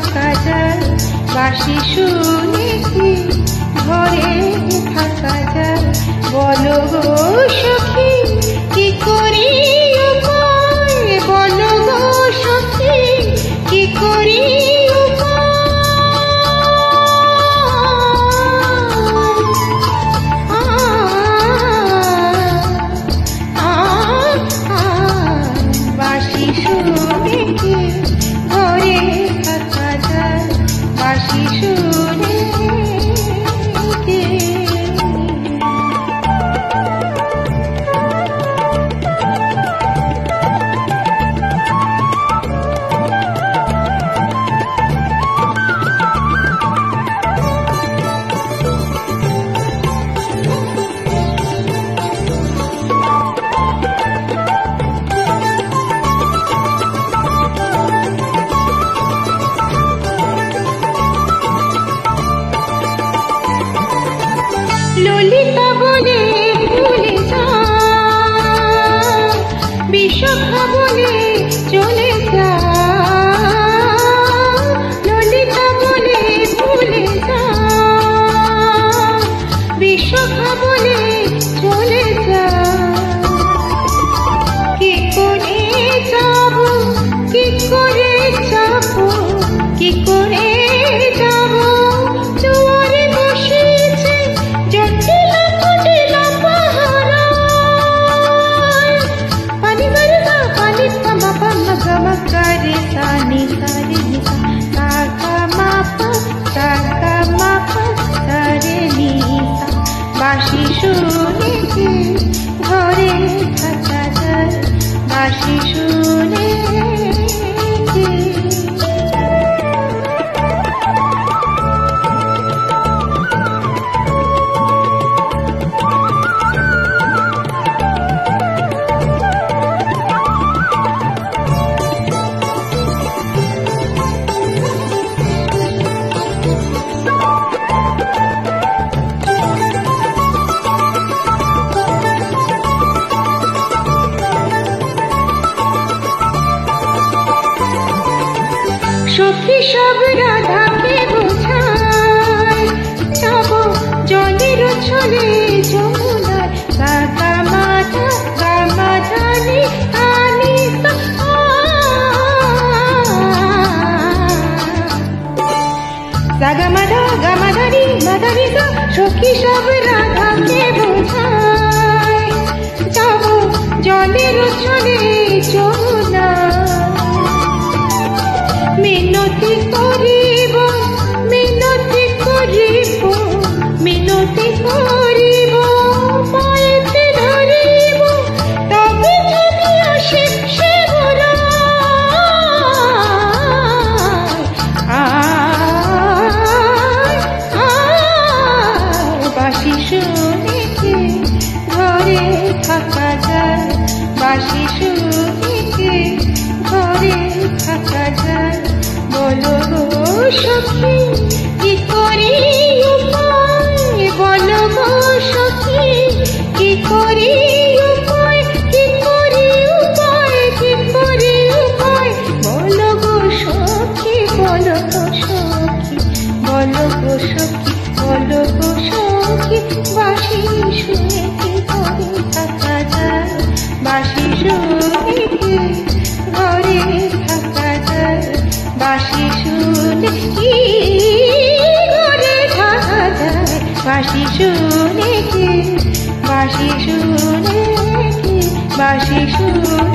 থাকা যায়, বাঁশি শুনে কি ঘরে থাকা যায়? বলো গো সখী কি করি উপায়, বলো গো সখী কি করি ললিতা বলে ভুলে যা, বিশাখা বলে চলে যা, ললিতা বলে ভুলে যা, বিশাখা বলে চলে যা। কি করে যাব, কি করে যাব, কি করে যাব? জোয়ারে বসেছে জটিলা কুটিলা পাহারা, পানি বরসা পানি পামা পামা গামা করে সানি সারে নিসা, সাকা মাপা সাকা মাপা সারে নিসা। বাঁশি শুনে কি ঘরে থাকা যায়, বাঁশি শুনে কি। সখী সব রাধাকে বোঝায়, যাব জলের ছলে যমুনায়, সাগা মাধা গামা ধানি আনি সাগা মাধা গামা ধানি মাধানি সা। সখী সব রাধাকে বোঝায়, যাব জলের ছলে যমুনায়। মিনতি করিব, মিনতি করিব, মিনতি করিব, পায়েতে ধরিব, তবে যদি আসে সে ঘোড়া। বাঁশি শুনে কি ঘরে থাকা যায়, বাঁশি শুনে কি ঘরে থাকা যায়? বলো গো সখী কি করি উপায়, বলো গো সখী কি করি উপায়, কি করি উপায়, কি করি উপায়? বলো গো সখী, বলো গো সখী, বলো গো সখী, বলো গো সখী। বাঁশি শুনে কি ঘরে থাকা যায়, বাঁশি শুনে কি ঘরে থাকা যায়, বাঁশি শুনে কি ঘরে থাকা যায়, বাঁশি শুনে কি, বাঁশি শুনে কি, বাঁশি শুনে।